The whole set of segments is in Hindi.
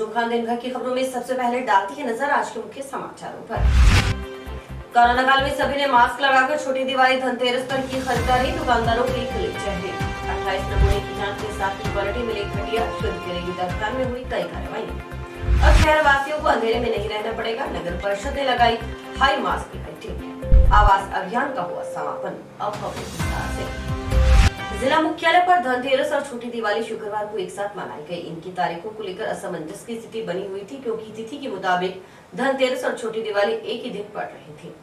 खान दिन भर की खबरों में सबसे पहले डालती है नजर आज के मुख्य समाचारों पर। कोरोना काल में सभी ने मास्क लगाकर छोटी दिवाली धनतेरस पर की खरीदारी, दुकानदारों के खुले चेहरे। 28 नमूने की जांच के साथ ही क्वालिटी मिले घटिया, शुद्ध करेगी दफ्तर में हुई कई कार्रवाई। अब शहर वासियों को अंधेरे में नहीं रहना पड़ेगा, नगर परिषद ने लगाई हाई मास्क इफेक्टिव। आवास अभियान का हुआ समापन। अब जिला मुख्यालय पर धनतेरस और छोटी दिवाली शुक्रवार को एक साथ मनाई गई। इनकी तारीखों को लेकर असमंजस की स्थिति बनी हुई थी, क्योंकि तिथि के मुताबिक धनतेरस और छोटी दिवाली एक ही दिन पड़ रही थी।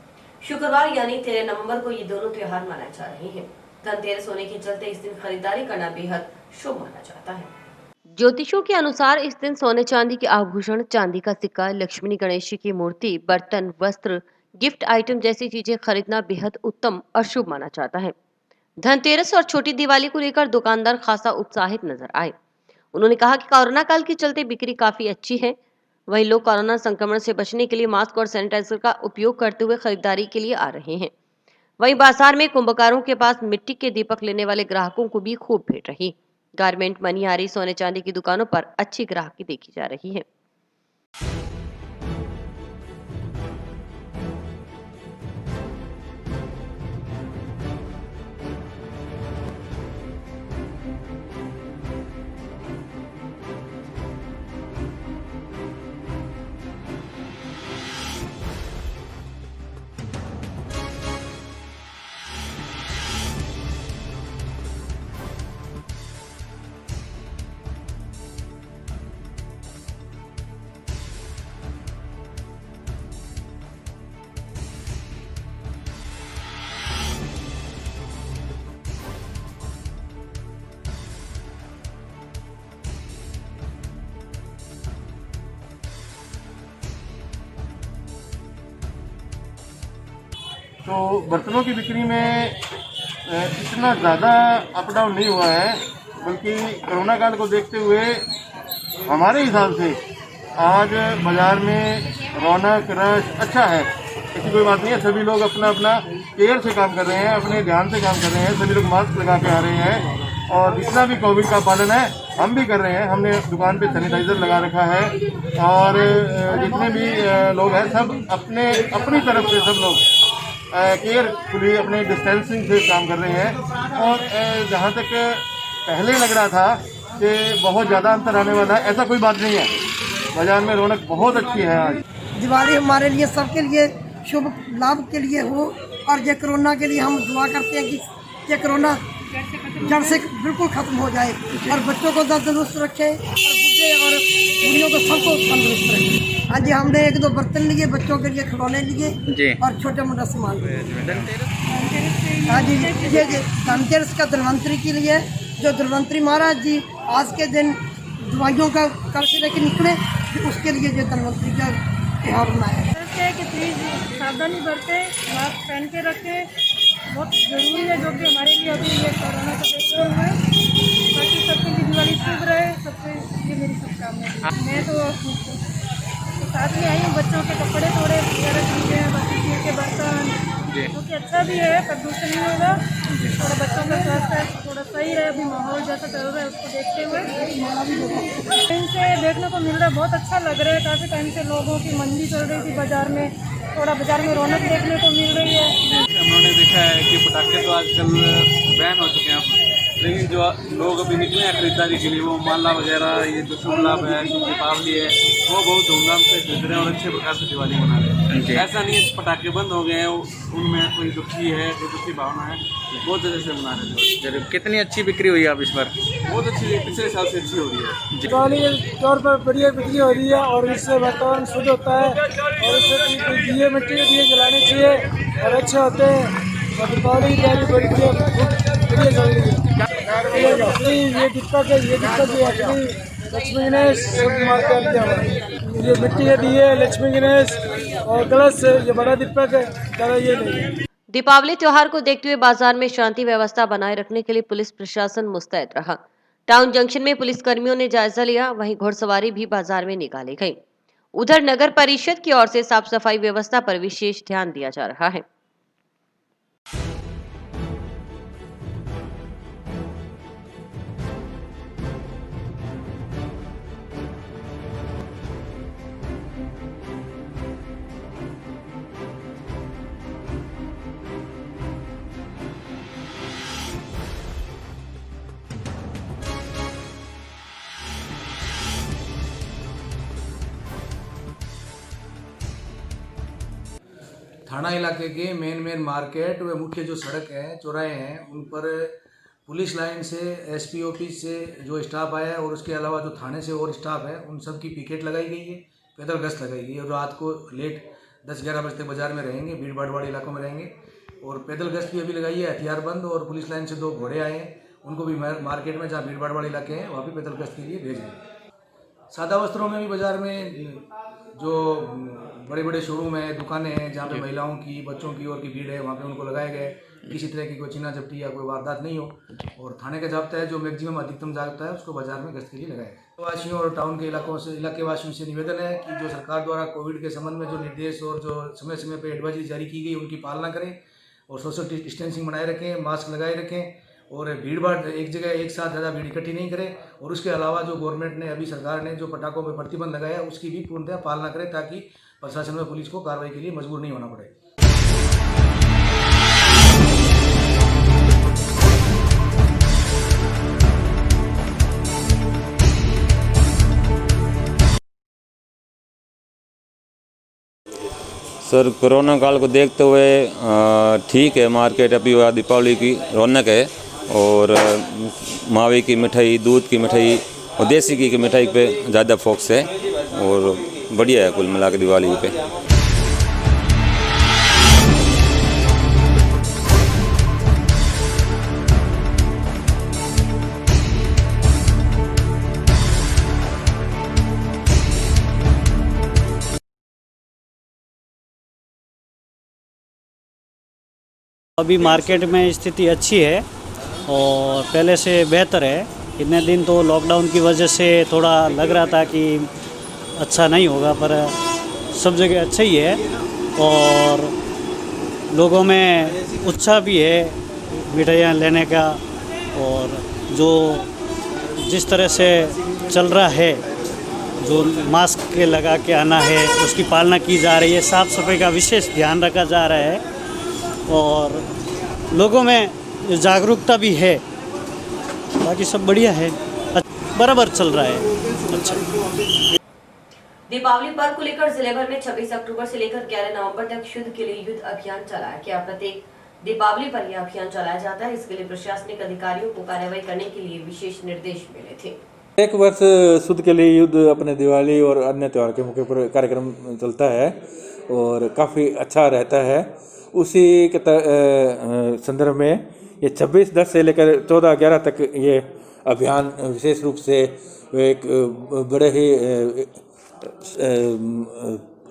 शुक्रवार यानी 13 नवंबर को ये दोनों त्योहार मनाए जा रहे हैं। धनतेरस होने के चलते इस दिन खरीदारी करना बेहद शुभ माना जाता है। ज्योतिषों के अनुसार इस दिन सोने चांदी के आभूषण, चांदी का सिक्का, लक्ष्मी गणेश जी की मूर्ति, बर्तन, वस्त्र, गिफ्ट आइटम जैसी चीजें खरीदना बेहद उत्तम और शुभ माना जाता है। धनतेरस और छोटी दिवाली को लेकर दुकानदार खासा उत्साहित नजर आए। उन्होंने कहा कि कोरोना काल के चलते बिक्री काफी अच्छी है। वहीं लोग कोरोना संक्रमण से बचने के लिए मास्क और सैनिटाइजर का उपयोग करते हुए खरीदारी के लिए आ रहे हैं। वहीं बाजार में कुंभकारों के पास मिट्टी के दीपक लेने वाले ग्राहकों को भी खूब भीड़ रही। गारमेंट, मनिहारी, सोने चांदी की दुकानों पर अच्छी ग्राहकी देखी जा रही है। तो बर्तनों की बिक्री में इतना ज़्यादा अप डाउन नहीं हुआ है, बल्कि कोरोना काल को देखते हुए हमारे हिसाब से आज बाज़ार में रौनक रश अच्छा है। ऐसी कोई बात नहीं है, सभी लोग अपना अपना केयर से काम कर रहे हैं, अपने ध्यान से काम कर रहे हैं, सभी लोग मास्क लगा के आ रहे हैं और जितना भी कोविड का पालन है हम भी कर रहे हैं। हमने दुकान पे सैनिटाइज़र लगा रखा है और जितने भी लोग हैं सब अपनी तरफ से सब लोग केयरफुली अपने डिस्टेंसिंग से काम कर रहे हैं। और जहाँ तक पहले लग रहा था कि बहुत ज़्यादा अंतर आने वाला है, ऐसा कोई बात नहीं है। बाजार में रौनक बहुत अच्छी है। आज दिवाली हमारे लिए सबके लिए शुभ लाभ के लिए हो और ये कोरोना के लिए हम दुआ करते हैं कि ये कोरोना जड़ से बिल्कुल खत्म हो जाए और बच्चों को तंदुरुस्त रखे और बुढ़े और बुढ़ियों को सबको तंदुरुस्त रखे। आज हमने 1-2 बर्तन लिए, बच्चों के लिए खिलौने लिए और छोटा मोटा सामान लिए। हाँ जी, ये धनतेरस का धन्वंतरी के लिए, जो धन्वंतरी महाराज जी आज के दिन दवाइयों का कल से लेकर निकले, उसके लिए ये धन्वंतरी का त्यौहार मनाया है। कि प्लीज़ सावधानी बरतें, मास्क पहन के रखें, बहुत ज़रूरी है जो कि हमारे लिए अभी ये कोरोना का देखते हुए। बाकी सबके लिए दिवाली शुभ रहे, सबसे ये मेरी शुभकामनाएं। मैं तो साथ में आई हूँ, बच्चों के कपड़े थोड़े वगैरह चीज़ें, बाकी स्टील के बर्तन, जो कि अच्छा भी है, प्रदूषण नहीं होगा, थोड़ा बच्चों का स्वास्थ्य थोड़ा सही रहे। अभी माहौल जैसा चल रहा है उसको देखते हुए इनसे देखने को मिल रहा है, बहुत अच्छा लग रहा है। काफ़ी टाइम से लोगों की मंदी चल रही थी बाज़ार में, थोड़ा बाज़ार में रौनक देखने को मिल रही है। हमने देखा है कि पटाखे तो आजकल बैन हो चुके हैं, लेकिन जो लोग अभी निकले हैं खरीदारी के लिए, वो माला वगैरह, ये जो शुभ लाभ है, शुभ दीपावली है, वो बहुत धूमधाम से खरीद रहे हैं और अच्छे प्रकार से दिवाली मना रहे हैं। ऐसा नहीं है पटाखे बंद हो गए हैं, उनमें कोई दुखी है, कोई दुखी भावना है, बहुत अच्छे से मना रहे हैं। कितनी अच्छी बिक्री हुई है अब इस बार? बहुत अच्छी, पिछले साल से अच्छी हो रही है। दिवाली के तौर पर बढ़िया बिक्री हो रही है और इससे वातावरण शुद्ध होता है और इससे दिए, मिट्टी के दिए जलाने चाहिए और अच्छे होते हैं। और दीपावली की तैयारी बढ़िया चल रही है। ये दीपक है, ये दीपक भी अपनी लक्ष्मी गणेश ये मिट्टी के दिए, लक्ष्मी गणेश और कलश ये बड़ा दीपक है, ज़्यादा ये नहीं है। दीपावली त्योहार को देखते हुए बाजार में शांति व्यवस्था बनाए रखने के लिए पुलिस प्रशासन मुस्तैद रहा। टाउन जंक्शन में पुलिस कर्मियों ने जायजा लिया, वहीं घुड़सवारी भी बाजार में निकाली गई। उधर नगर परिषद की ओर से साफ सफाई व्यवस्था पर विशेष ध्यान दिया जा रहा है। थाना इलाके के मेन मार्केट व मुख्य जो सड़क है, चौराहे हैं, उन पर पुलिस लाइन से, एसपी ऑफिस से जो स्टाफ आया है और उसके अलावा जो थाने से और स्टाफ है, उन सब की पिकेट लगाई गई है, पैदल गश्त लगाई गई है। और रात को लेट 10-11 बजे तक बाजार में रहेंगे, भीड़ भाड़ वाले इलाकों में रहेंगे। और पैदल गश्त भी अभी लगाई है, हथियारबंद और पुलिस लाइन से 2 घोड़े आए हैं, उनको भी मार्केट में जहाँ भीड़ भाड़ वाले इलाके हैं वहाँ भी पैदल गश्त के लिए भेज देंगे। सादा वस्त्रों में भी बाजार में जो बड़े बड़े शोरूम है, दुकानें हैं, जहाँ पे महिलाओं की, बच्चों की और की भीड़ है, वहाँ पे उनको लगाया गया है, किसी तरह की कोई चीना झपटी या कोई वारदात नहीं हो। और थाने का जाब्ता है जो मैक्सिमम अधिकतम जाब्ता है उसको बाजार में गश्त के लिए लगाया है। वासियों और टाउन के इलाके वासियों से निवेदन है कि जो सरकार द्वारा कोविड के संबंध में जो निर्देश और जो समय समय पर एडवाइजरी जारी की गई उनकी पालना करें और सोशल डिस्टेंसिंग बनाए रखें, मास्क लगाए रखें और भीड़ भाड़ एक जगह एक साथ ज़्यादा भीड़ इकट्ठी नहीं करें। और उसके अलावा जो गवर्नमेंट ने, अभी सरकार ने जो पटाखों पर प्रतिबंध लगाया है उसकी भी पूर्णतः पालना करें ताकि प्रशासन व पुलिस को कार्रवाई के लिए मजबूर नहीं होना पड़े। सर, कोरोना काल को देखते हुए ठीक है, मार्केट अभी दीपावली की रौनक है और मावे की मिठाई, दूध की मिठाई और देसी घी की मिठाई पे ज़्यादा फोकस है और बढ़िया है कुल मिला के दिवाली पे। अभी मार्केट में स्थिति अच्छी है और पहले से बेहतर है। इतने दिन तो लॉकडाउन की वजह से थोड़ा लग रहा था कि अच्छा नहीं होगा, पर सब जगह अच्छा ही है और लोगों में उत्साह भी है मिठाइयाँ लेने का। और जो जिस तरह से चल रहा है, जो मास्क के लगा के आना है उसकी पालना की जा रही है, साफ़ सफाई का विशेष ध्यान रखा जा रहा है और लोगों में जागरूकता भी है। बाकी सब बढ़िया है, बराबर चल रहा है। अच्छा, दीपावली पर्व को लेकर जिले भर में 26 अक्टूबर से लेकर 11 नवंबर तक शुद्ध के लिए युद्ध अभियान चलाया गया। प्रत्येक दीपावली पर यह अभियान चलाया जाता है। इसके लिए प्रशासनिक अधिकारियों को कार्रवाई करने के लिए विशेष निर्देश मिले थे। एक वर्ष शुद्ध के लिए युद्ध अपने दिवाली और अन्य त्यौहार के मौके पर कार्यक्रम चलता है और काफ़ी अच्छा रहता है। उसी के संदर्भ में ये 26/10 से लेकर 14/11 तक ये अभियान विशेष रूप से एक बड़े ही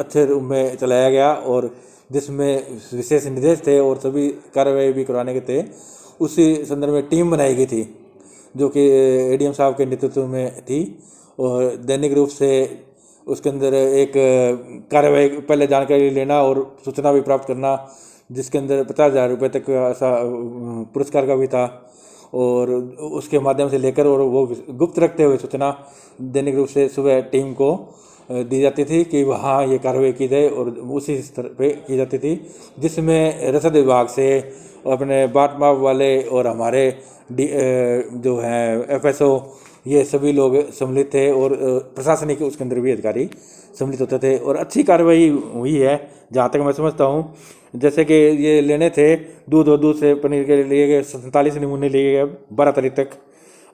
अच्छे रूप में चलाया गया और जिसमें विशेष निर्देश थे और सभी कार्रवाई भी करवाने के थे। उसी संदर्भ में टीम बनाई गई थी जो कि एडीएम साहब के नेतृत्व में थी और दैनिक रूप से उसके अंदर एक कार्रवाई पहले जानकारी लेना और सूचना भी प्राप्त करना, जिसके अंदर 50,000 रुपये तक ऐसा पुरस्कार का भी था और उसके माध्यम से लेकर और वो गुप्त रखते हुए सूचना दैनिक रूप से सुबह टीम को दी जाती थी कि वहाँ ये कार्रवाई की जाए और उसी स्तर पे की जाती थी, जिसमें रसद विभाग से अपने बाट माप वाले और हमारे जो हैं एफएसओ, ये सभी लोग सम्मिलित थे और प्रशासनिक उसके अंदर भी अधिकारी सम्मिलित होते थे और अच्छी कार्रवाई हुई है जहाँ तक मैं समझता हूँ। जैसे कि ये लेने थे दूध और दूध से पनीर के लिए गए 47 नमूने लिए गए 12 तारीख तक,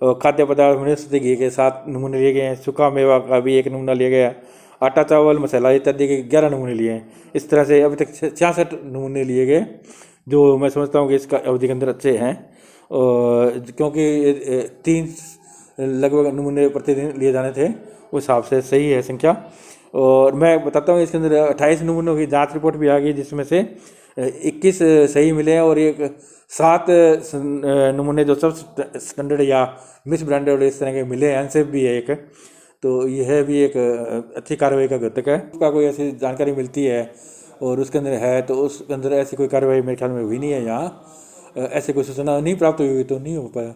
और खाद्य पदार्थ वनस्पति घी के 7 नमूने लिए गए हैं, सूखा मेवा का भी 1 नमूना लिया गया, आटा चावल मसाला इत्यादि के 11 नमूने लिए हैं। इस तरह से अभी तक 66 नमूने लिए गए जो मैं समझता हूँ कि इसका अवधि के अंदर अच्छे हैं क्योंकि 3 लगभग नमूने प्रतिदिन लिए जाने थे, उस हिसाब से सही है संख्या। और मैं बताता हूँ इसके अंदर 28 नमूनों की जांच रिपोर्ट भी आ गई जिसमें से 21 सही मिले हैं और एक 7 नमूने जो सब स्टैंडर्ड या मिस ब्रांडेड इस तरह के मिले हैं, अनसेफ भी है एक। तो यह भी एक अच्छी कार्रवाई का घटक है। उसका कोई ऐसी जानकारी मिलती है और उसके अंदर है तो उसके अंदर ऐसी कोई कार्रवाई मेरे ख्याल में हुई नहीं है। यहाँ ऐसे कोई सूचना नहीं प्राप्त हुई तो नहीं हो पाया।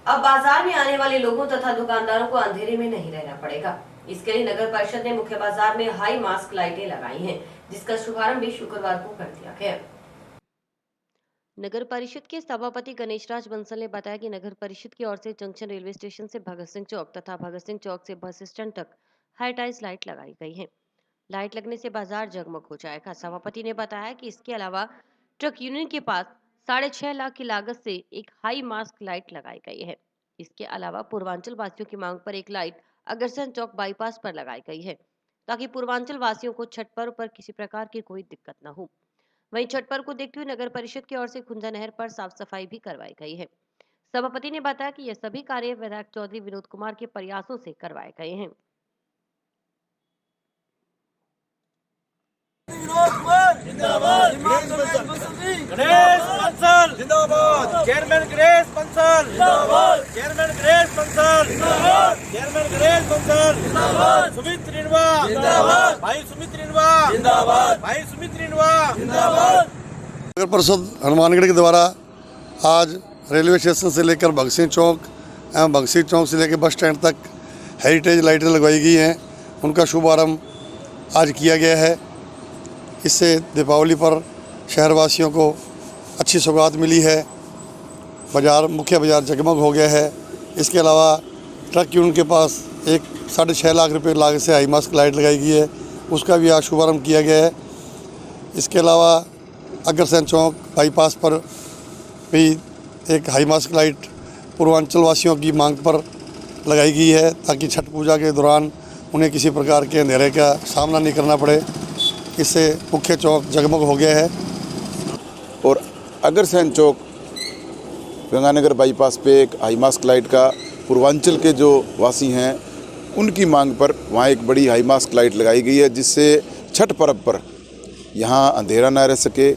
अब बाजार में आने वाले लोगों तथा दुकानदारों को अंधेरे में नहीं रहना पड़ेगा। इसके लिए नगर परिषद ने मुख्य बाजार में हाई मास्क लाइटें लगाई हैं, जिसका शुभारंभ भी शुक्रवार को कर दिया गया। नगर परिषद के सभापति गणेश राज बंसल ने बताया कि नगर परिषद की ओर से जंक्शन रेलवे स्टेशन से भगत सिंह चौक तथा भगत सिंह चौक से बस स्टैंड तक हाई टाइज लाइट लगाई गई है। लाइट लगने से बाजार जगमग हो जाएगा। सभापति ने बताया कि इसके अलावा ट्रक यूनियन के पास 6.5 लाख की लागत से एक हाई मास्क लाइट लगाई गई है। इसके अलावा पूर्वांचल वासियों की मांग पर एक लाइट अग्रसेन चौक बाईपास पर लगाई गई है, ताकि पूर्वांचल वासियों को छठ पर्व पर किसी प्रकार की कोई दिक्कत न हो। वहीं छठ पर्व को देखते हुए नगर परिषद की ओर से खुंजा नहर पर साफ सफाई भी करवाई गई है। सभापति ने बताया कि यह सभी कार्य विधायक चौधरी विनोद कुमार के प्रयासों से करवाए गए हैं। गणेश बंसल जिंदाबाद, चेयरमैन गणेश बंसल जिंदाबाद, चेयरमैन गणेश बंसल जिंदाबाद, चेयरमैन गणेश बंसल जिंदाबाद, सुमित रिनवा जिंदाबाद, भाई सुमित रिनवा जिंदाबाद, भाई सुमित रिनवा जिंदाबाद। नगर परिषद हनुमानगढ़ के द्वारा आज रेलवे स्टेशन से लेकर भगत सिंह चौक एवं भगत सिंह चौक से लेकर बस स्टैंड तक हेरिटेज लाइटें लगवाई गई हैं। उनका शुभारंभ आज किया गया है। इससे दीपावली पर शहरवासियों को अच्छी सौगात मिली है। मुख्य बाजार जगमग हो गया है। इसके अलावा ट्रक यूनियन के पास एक 6.5 लाख रुपए लागत से हाई मास्क लाइट लगाई गई है, उसका भी आज शुभारंभ किया गया है। इसके अलावा अग्रसेन चौक बाईपास पर भी एक हाई मास्क लाइट पूर्वांचल वासियों की मांग पर लगाई गई है, ताकि छठ पूजा के दौरान उन्हें किसी प्रकार के अंधेरे का सामना नहीं करना पड़े। इससे मुख्य चौक जगमग हो गया है। और अग्रसेन चौक गंगानगर बाईपास पे एक हाई मास्क लाइट का पूर्वांचल के जो वासी हैं उनकी मांग पर वहाँ एक बड़ी हाई मास्क लाइट लगाई गई है, जिससे छठ पर्व पर यहाँ अंधेरा न रह सके।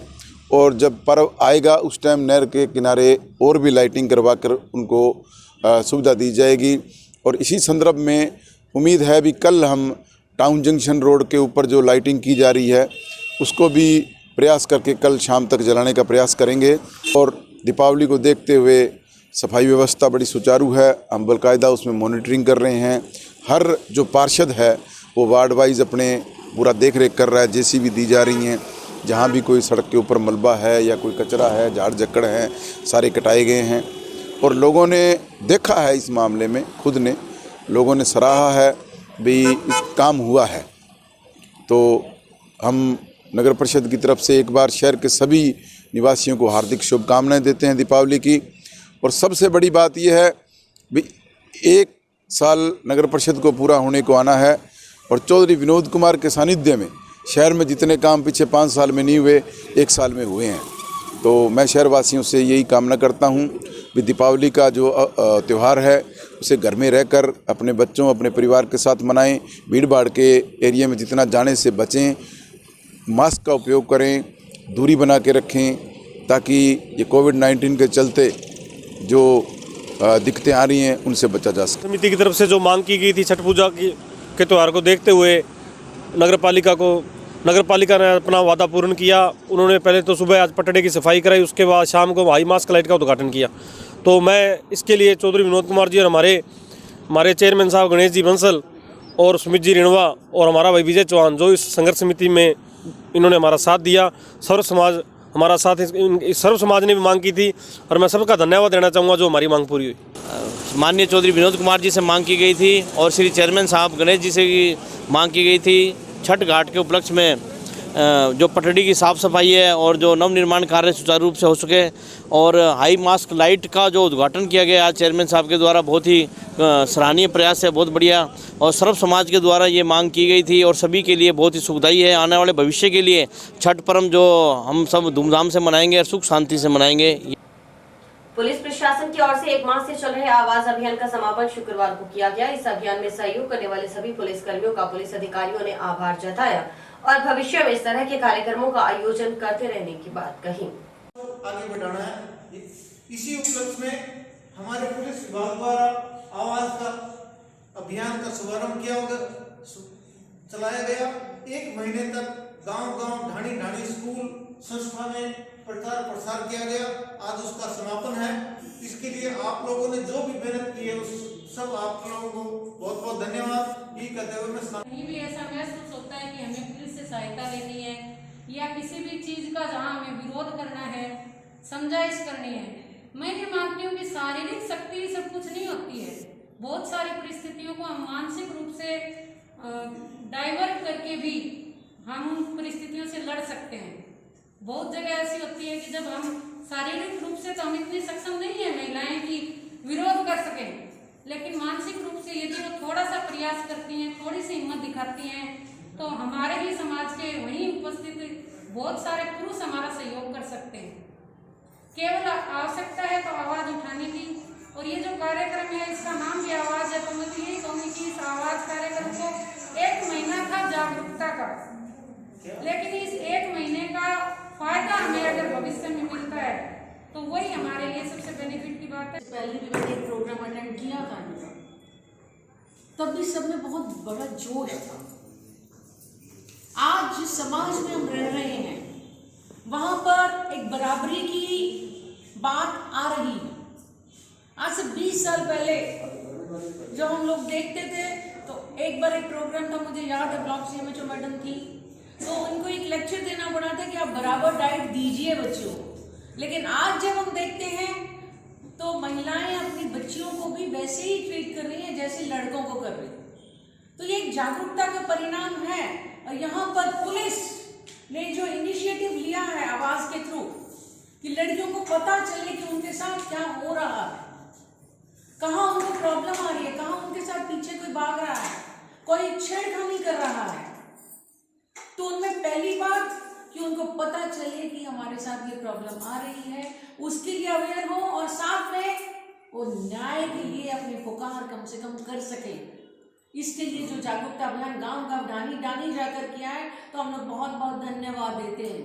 और जब पर्व आएगा उस टाइम नहर के किनारे और भी लाइटिंग करवा कर उनको सुविधा दी जाएगी। और इसी संदर्भ में उम्मीद है भी कल हम टाउन जंक्शन रोड के ऊपर जो लाइटिंग की जा रही है उसको भी प्रयास करके कल शाम तक जलाने का प्रयास करेंगे। और दीपावली को देखते हुए सफाई व्यवस्था बड़ी सुचारू है। हम बाकायदा उसमें मॉनिटरिंग कर रहे हैं। हर जो पार्षद है वो वार्ड वाइज अपने पूरा देख रेख कर रहा है। जेसीबी दी जा रही हैं। जहाँ भी कोई सड़क के ऊपर मलबा है या कोई कचरा है, झाड़ झक्कड़ हैं, सारे कटाए गए हैं। और लोगों ने देखा है इस मामले में, खुद ने लोगों ने सराहा है भी काम हुआ है। तो हम नगर परिषद की तरफ से एक बार शहर के सभी निवासियों को हार्दिक शुभकामनाएं देते हैं दीपावली की। और सबसे बड़ी बात यह है भी 1 साल नगर परिषद को पूरा होने को आना है और चौधरी विनोद कुमार के सानिध्य में शहर में जितने काम पिछले 5 साल में नहीं हुए 1 साल में हुए हैं। तो मैं शहरवासियों से यही कामना करता हूं भी दीपावली का जो त्यौहार है उसे घर में रहकर अपने बच्चों अपने परिवार के साथ मनाएं। भीड़ भाड़ के एरिया में जितना जाने से बचें, मास्क का उपयोग करें, दूरी बना के रखें, ताकि ये कोविड-19 के चलते जो दिक्कतें आ रही हैं उनसे बचा जा सके। समिति की तरफ से जो मांग की गई थी छठ पूजा के त्यौहार को देखते हुए नगर पालिका ने अपना वादा पूर्ण किया। उन्होंने पहले तो सुबह आज पटड़े की सफाई कराई, उसके बाद शाम को हाई मास्क लाइट का उद्घाटन किया। तो मैं इसके लिए चौधरी विनोद कुमार जी और हमारे चेयरमैन साहब गणेश जी बंसल और सुमित जी रिणवा और हमारा भाई विजय चौहान जो इस संघर्ष समिति में इन्होंने हमारा साथ दिया, सर्व समाज हमारा साथ, सर्व समाज ने भी मांग की थी और मैं सबका धन्यवाद देना चाहूँगा जो हमारी मांग पूरी हुई। माननीय चौधरी विनोद कुमार जी से मांग की गई थी और श्री चेयरमैन साहब गणेश जी से भी मांग की गई थी। छठ घाट के उपलक्ष्य में जो पटड़ी की साफ़ सफाई है और जो नवनिर्माण कार्य सुचारू रूप से हो सके और हाई मास्क लाइट का जो उद्घाटन किया गया आज चेयरमैन साहब के द्वारा, बहुत ही सराहनीय प्रयास है, बहुत बढ़िया। और सर्व समाज के द्वारा ये मांग की गई थी और सभी के लिए बहुत ही सुखदायी है। आने वाले भविष्य के लिए छठ पर्व जो हम सब धूमधाम से मनाएंगे और सुख शांति से मनाएंगे। पुलिस प्रशासन की ओर से 1 माह से चल रहे आवाज अभियान का समापन शुक्रवार को किया गया। इस अभियान में सहयोग करने वाले सभी पुलिसकर्मियों का पुलिस अधिकारियों ने आभार जताया और भविष्य में इस तरह के कार्यक्रमों का आयोजन करते रहने की बात कही। आगे बढ़ाना है। इसी उपलक्ष्य में हमारे पुलिस विभाग द्वारा आवाज का अभियान का शुभारंभ चलाया गया। 1 महीने तक गांव-गांव, ढाणी-ढाणी स्कूल संस्था में प्रचार प्रसार किया गया। आज उसका समापन है। इसके लिए आप लोगों ने जो भी मेहनत की है उस सब आप लोगों को बहुत बहुत धन्यवाद। ये कहते हुए मैं कहीं भी ऐसा महसूस होता है कि हमें पुलिस से सहायता लेनी है या किसी भी चीज का जहां हमें विरोध करना है, समझाइश करनी है, मैं ये मानती हूँ कि शारीरिक शक्ति सब कुछ नहीं होती है। बहुत सारी परिस्थितियों को हम मानसिक रूप से डाइवर्ट करके भी हम उन परिस्थितियों से लड़ सकते हैं। बहुत जगह ऐसी होती है कि जब हम शारीरिक रूप से तो हम इतनी सक्षम नहीं है महिलाएं कि विरोध कर सकें, लेकिन मानसिक रूप से यदि वो थोड़ा सा प्रयास करती हैं, थोड़ी सी हिम्मत दिखाती हैं, तो हमारे ही समाज के वहीं उपस्थित बहुत सारे पुरुष हमारा सहयोग कर सकते हैं। केवल आवश्यकता है तो आवाज उठाने की। और ये जो कार्यक्रम है इसका नाम भी आवाज है, तो मैं यही कहूँगी कि इस आवाज कार्यक्रम को 1 महीना था जागरूकता का, लेकिन इस 1 महीने का फायदा हमें अगर भविष्य में मिलता है तो वही हमारे लिए सबसे बेनिफिट की बात है। पहले भी मैंने एक प्रोग्राम अटेंड किया था, तब भी सब में बहुत बड़ा जोश था। आज जिस समाज में हम रह रहे हैं वहां पर एक बराबरी की बात आ रही है। आज से 20 साल पहले जब हम लोग देखते थे तो एक बार एक प्रोग्राम था, मुझे याद है, ब्लॉक CMHO मैडम थी, तो उनको एक लेक्चर देना पड़ा था कि आप बराबर डाइट दीजिए बच्चों। लेकिन आज जब हम देखते हैं तो महिलाएं अपनी बच्चियों को भी वैसे ही ट्रीट कर रही हैं जैसे लड़कों को कर रही हैं। तो ये एक जागरूकता का परिणाम है। और यहाँ पर पुलिस ने जो इनिशिएटिव लिया है आवाज के थ्रू कि लड़कियों को पता चले कि उनके साथ क्या हो रहा है, कहाँ उनको प्रॉब्लम आ रही है, कहाँ उनके साथ पीछे कोई भाग रहा है, कोई छेड़खानी कर रहा है, तो उनमें पहली बात कि उनको पता चले कि हमारे साथ ये प्रॉब्लम आ रही है, उसके लिए अवेयर हो और साथ में वो न्याय के लिए अपनी पुकार कम से कम कर सके। इसके लिए जो जागरूकता अभियान गांव-गांव डानी जाकर किया है, तो हम लोग बहुत बहुत धन्यवाद देते हैं।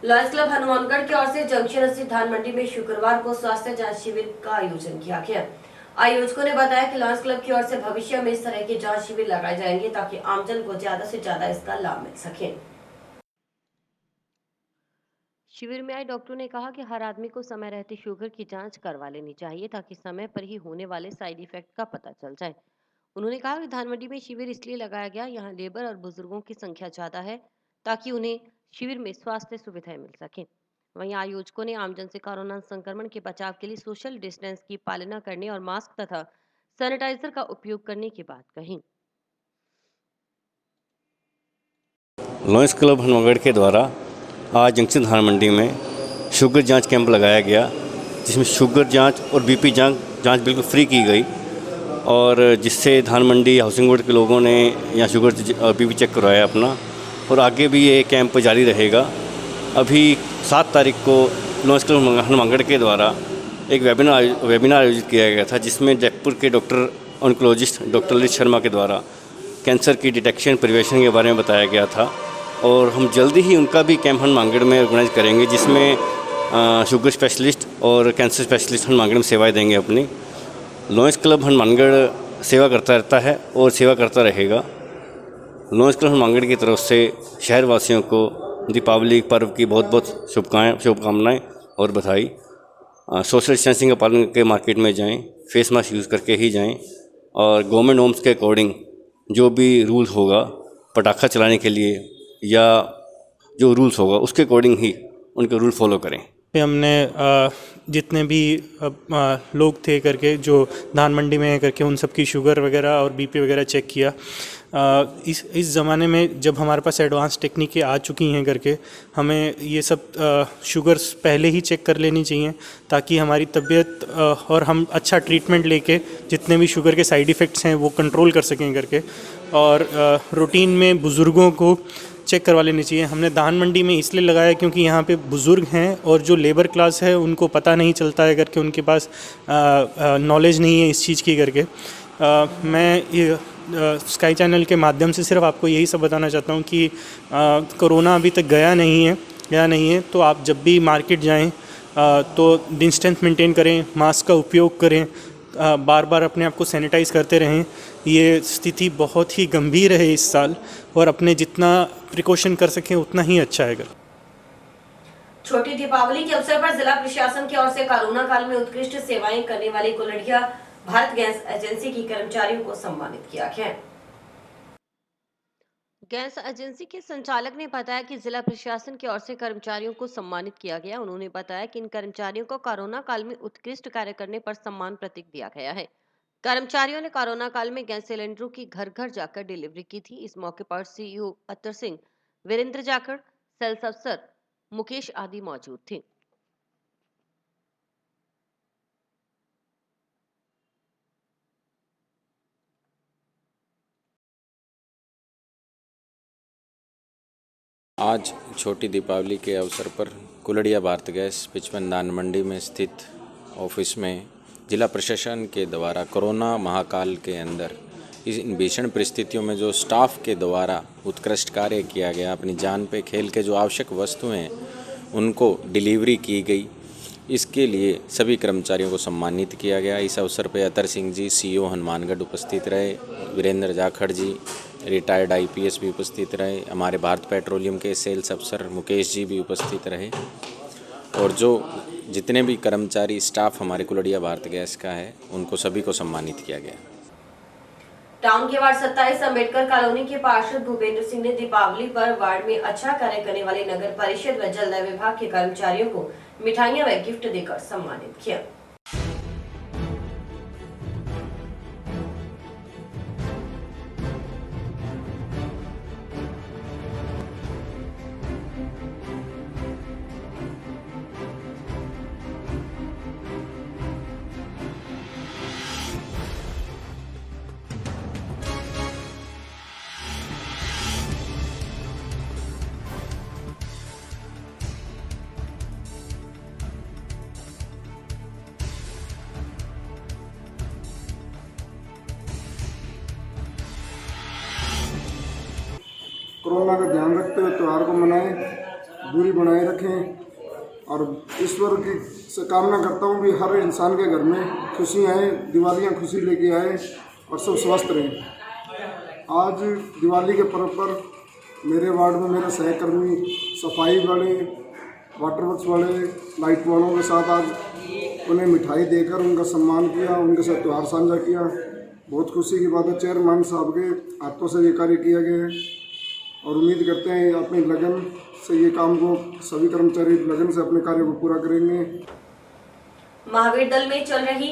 लॉयंस क्लब हनुमानगढ़ की ओर से जंक्शन स्थित धान मंडी में शुक्रवार को स्वास्थ्य जांच शिविर का आयोजन किया गया। आयोजकों ने बताया कि लॉयंस क्लब की ओर से भविष्य में इस तरह के जांच शिविर लगाए जाएंगे ताकि आमजन को ज्यादा से ज्यादा इसका लाभ मिल सके। शिविर में आए डॉक्टर ने कहा कि हर आदमी को समय रहते शुगर की जांच करवा लेनी चाहिए ताकि समय पर ही होने वाले साइड इफेक्ट का पता चल जाए। उन्होंने कहा कि धानमंडी में शिविर इसलिए लगाया गया, यहाँ लेबर और बुजुर्गों की संख्या ज्यादा है ताकि उन्हें शिविर में स्वास्थ्य सुविधाएं मिल सके। वहीं आयोजकों ने आमजन से कोरोना संक्रमण के बचाव के लिए सोशल डिस्टेंस की पालना करने और मास्क तथा सैनिटाइजर का उपयोग करने की बात कही। लॉयंस क्लब हनुमानगढ़ के द्वारा आज जंक्शन धान मंडी में शुगर जांच कैंप लगाया गया, जिसमें शुगर जांच और बीपी जांच बिल्कुल फ्री की गई और जिससे धान मंडी हाउसिंग बोर्ड के लोगों ने यहाँ शुगर और बीपी चेक करवाया अपना, और आगे भी ये कैंप जारी रहेगा। अभी 7 तारीख को लॉयंस क्लब हनुमानगढ़ के द्वारा एक वेबिनार आयोजित किया गया था, जिसमें जयपुर के doctor oncologist doctor Lalit Sharma के द्वारा कैंसर की डिटेक्शन प्रिवेंशन के बारे में बताया गया था। और हम जल्दी ही उनका भी कैंप हनुमानगढ़ में ऑर्गेनाइज करेंगे, जिसमें शुगर स्पेशलिस्ट और कैंसर स्पेशलिस्ट हनुमानगढ़ में सेवाएं देंगे अपनी। लॉयंस क्लब हनुमानगढ़ सेवा करता रहता है और सेवा करता रहेगा। लॉयंस क्लब हनुमानगढ़ की तरफ से शहरवासियों को दीपावली पर्व की बहुत बहुत शुभकामनाएं और बधाई। सोशल डिस्टेंसिंग का पालन करके मार्केट में जाएं, फेस मास्क यूज़ करके ही जाएं और गवर्नमेंट नॉर्म्स के अकॉर्डिंग जो भी रूल होगा पटाखा चलाने के लिए या जो रूल्स होगा उसके अकॉर्डिंग ही उनके रूल फॉलो करें। हमने जितने भी लोग थे करके जो धान मंडी में करके उन सबकी शुगर वगैरह और बीपी वगैरह चेक किया। इस ज़माने में जब हमारे पास एडवांस टेक्निकें आ चुकी हैं करके हमें ये सब शुगर्स पहले ही चेक कर लेनी चाहिए ताकि हमारी तबीयत और हम अच्छा ट्रीटमेंट लेके जितने भी शुगर के साइड इफ़ेक्ट्स हैं वो कंट्रोल कर सकें करके। और रूटीन में बुज़ुर्गों को चेक करवा लेनी चाहिए। हमने धान मंडी में इसलिए लगाया क्योंकि यहाँ पे बुज़ुर्ग हैं और जो लेबर क्लास है उनको पता नहीं चलता है करके, उनके पास नॉलेज नहीं है इस चीज़ की करके। मैं ये स्काई चैनल के माध्यम से सिर्फ आपको यही सब बताना चाहता हूँ कि कोरोना अभी तक गया नहीं है, तो आप जब भी मार्केट जाएं तो डिस्टेंस मेंटेन करें, मास्क का उपयोग करें, बार बार अपने आप को सैनिटाइज़ करते रहें। ये स्थिति बहुत ही गंभीर है इस साल और अपने जितना प्रिकॉशन कर सकें उतना ही अच्छा है। छोटी दीपावली के अवसर पर जिला प्रशासन की ओर से कोरोना काल में उत्कृष्ट सेवाएं करने वाली कोलड़िया भारत गैस एजेंसी की कर्मचारियों को सम्मानित किया गया। गैस एजेंसी के संचालक ने बताया कि जिला प्रशासन की ओर से कर्मचारियों को सम्मानित किया गया। उन्होंने बताया कि इन कर्मचारियों को कोरोना काल में उत्कृष्ट कार्य करने पर सम्मान प्रतीक दिया गया है। कर्मचारियों ने कोरोना काल में गैस सिलेंडरों की घर घर जाकर डिलीवरी की थी। इस मौके पर सीईओ अत्तर सिंह, वीरेंद्र जाखड़, सेल्स अफसर मुकेश आदि मौजूद थे। आज छोटी दीपावली के अवसर पर कुलड़िया भारत गैस 55 धान मंडी में स्थित ऑफिस में जिला प्रशासन के द्वारा कोरोना महाकाल के अंदर इन भीषण परिस्थितियों में जो स्टाफ के द्वारा उत्कृष्ट कार्य किया गया, अपनी जान पे खेल के जो आवश्यक वस्तुएं हैं उनको डिलीवरी की गई, इसके लिए सभी कर्मचारियों को सम्मानित किया गया। इस अवसर पर अत्तर सिंह जी सीईओ हनुमानगढ़ उपस्थित रहे, वीरेंद्र जाखड़ जी रिटायर्ड आईपीएस भी उपस्थित रहे, हमारे भारत पेट्रोलियम के सेल्स अफसर मुकेश जी भी उपस्थित रहे और जो जितने भी कर्मचारी स्टाफ हमारे कुलड़िया भारत गैस का है उनको सभी को सम्मानित किया गया। टाउन के वार्ड 27 अम्बेडकर कॉलोनी के पार्षद भूपेंद्र सिंह ने दीपावली पर वार्ड में अच्छा कार्य करने वाले नगर परिषद व जल विभाग के कर्मचारियों को मिठाइयां व गिफ्ट देकर सम्मानित किया। कोरोना का ध्यान रखते हुए त्यौहार को मनाएं, दूरी बनाए रखें और ईश्वर की से कामना करता हूँ कि हर इंसान के घर में खुशी आए, दिवालियाँ खुशी लेके आए और सब स्वस्थ रहें। आज दिवाली के पर्व पर मेरे वार्ड में मेरे सहकर्मी सफाई वाले, वाटर वर्क्स वाले, लाइट वालों के साथ आज उन्हें मिठाई देकर उनका सम्मान किया, उनके साथ त्यौहार साझा किया। बहुत खुशी की बात है, चेयरमैन साहब के हाथों से ये कार्य किया गया है और उम्मीद करते हैं अपनी लगन से ये काम को सभी कर्मचारी लगन से अपने कार्य को पूरा करेंगे। महावीर दल में चल रही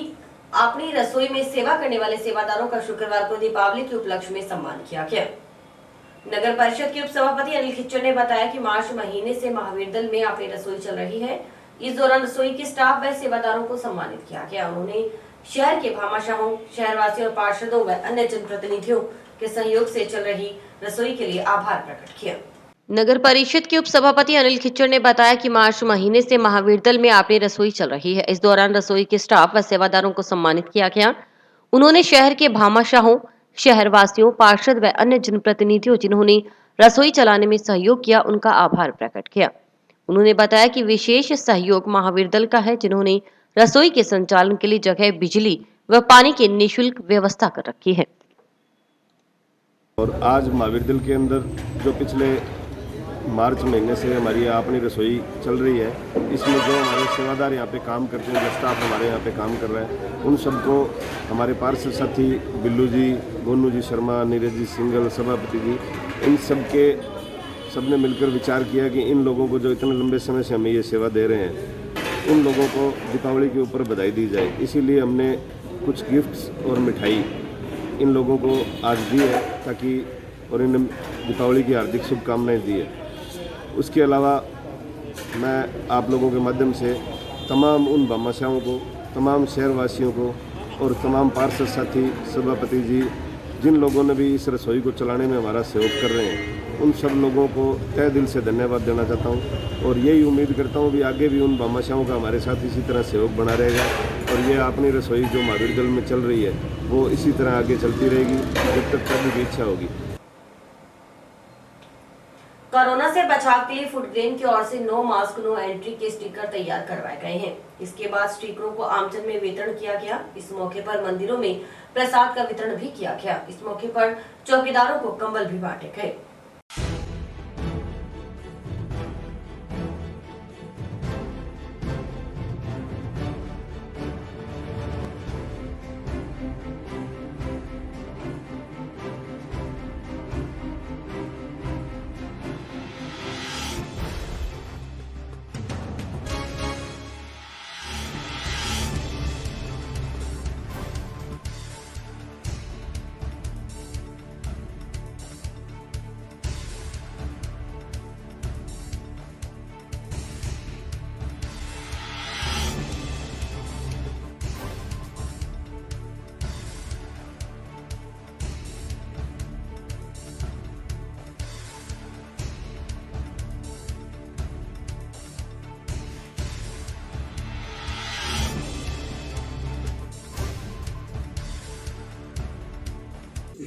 अपनी रसोई में सेवा करने वाले सेवादारों का शुक्रवार को दीपावली के उपलक्ष्य में सम्मान किया गया। नगर परिषद के उप सभापति अनिल खिच्चर ने बताया कि मार्च महीने से महावीर दल में अपनी रसोई चल रही है। इस दौरान रसोई के स्टाफ व सेवादारों को सम्मानित किया गया। उन्होंने शहर के भामाशाहों, शहरवासियों और पार्षदों व अन्य जनप्रतिनिधियों के सहयोग से चल रही रसोई के लिए आभार प्रकट किया। नगर परिषद के उप सभापति अनिल खिच्चर ने बताया कि मार्च महीने से महावीर दल में आपनी रसोई चल रही है। इस दौरान रसोई के स्टाफ व सेवादारों को सम्मानित किया गया। उन्होंने शहर के भामाशाहों, शहरवासियों, पार्षद व अन्य जनप्रतिनिधियों जिन्होंने रसोई चलाने में सहयोग किया उनका आभार प्रकट किया। उन्होंने बताया कि विशेष सहयोग महावीर दल का है, जिन्होंने रसोई के संचालन के लिए जगह, बिजली व पानी की निःशुल्क व्यवस्था कर रखी है। और आज महावीर दल के अंदर जो पिछले मार्च महीने से हमारी अपनी रसोई चल रही है, इसमें जो हमारे सेवादार यहाँ पे काम करते हैं, जो स्टाफ हमारे यहाँ पे काम कर रहे हैं, उन सबको हमारे पार्षद साथी बिल्लू जी, गोनू जी शर्मा, नीरज जी सिंगल, सभापति जी, इन सबने मिलकर विचार किया कि इन लोगों को जो इतने लंबे समय से हमें ये सेवा दे रहे हैं, उन लोगों को दीपावली के ऊपर बधाई दी जाए। इसीलिए हमने कुछ गिफ्ट्स और मिठाई इन लोगों को आज दी है ताकि और इन्हें दीपावली की हार्दिक शुभकामनाएं दी है। उसके अलावा मैं आप लोगों के माध्यम से तमाम उन भामाशाहों को, तमाम शहरवासियों को और तमाम पार्षद साथी, सभापति जी, जिन लोगों ने भी इस रसोई को चलाने में हमारा सहयोग कर रहे हैं, उन सब लोगों को तहे दिल से धन्यवाद देना चाहता हूं और यही उम्मीद करता हूं भी आगे भी उन भामाशाहों का हमारे साथ इसी तरह सहयोग बना रहेगा और ये अपनी रसोई जो महावीर दल में चल रही है वो इसी तरह आगे चलती रहेगी जब तक कभी भी इच्छा होगी। कोरोना से बचाव के लिए फूड ग्रेन की ओर से नो मास्क नो एंट्री के स्टिकर तैयार करवाए गए हैं। इसके बाद स्टिकरों को आमजन में वितरण किया गया। इस मौके पर मंदिरों में प्रसाद का वितरण भी किया गया। इस मौके पर चौकीदारों को कंबल भी बांटे गए।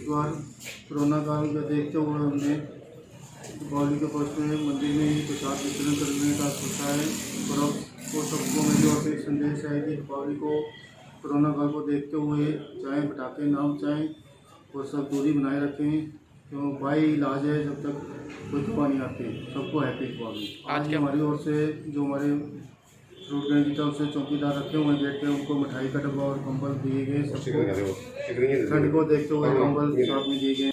इस बार कोरोना काल को देखते हुए हमने दीपावली के पक्ष में मंदिर में ही प्रसाद वितरण करने का सोचा है। और अब को सबको मेरी ओर से एक संदेश है कि दीपावली को कोरोना काल को देखते हुए चाहे पटाखे ना चाहें और सब दूरी बनाए रखें, क्यों भाई इलाज है, जब तक कोई दवा नहीं आती। सबको हैप्पी दीपावली। आज हमारी ओर से जो हमारे फ्रूट गैंग की तरफ से चौकीदार रखे हुए गेट पे, उनको मिठाई का डब्बा और कंबल दिए गए। सबको ठंड को देखते हुए कंबल साथ में दिए गए।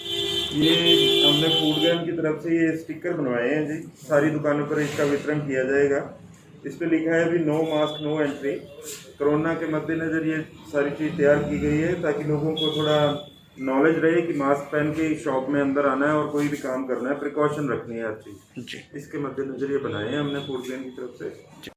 ये हमने फूड गैंग की तरफ से ये स्टिकर बनवाए हैं जी, सारी दुकानों पर इसका वितरण किया जाएगा। इस पे लिखा है अभी no mask no entry. Corona के मद्देनज़र ये सारी चीज़ तैयार की गई है ताकि लोगों को थोड़ा नॉलेज रहे कि मास्क पहन के शॉप में अंदर आना है और कोई भी काम करना है, प्रिकॉशन रखनी है हर चीज़। इसके मद्देनज़र ये बनाए हैं हमने फूड गैंग की तरफ से।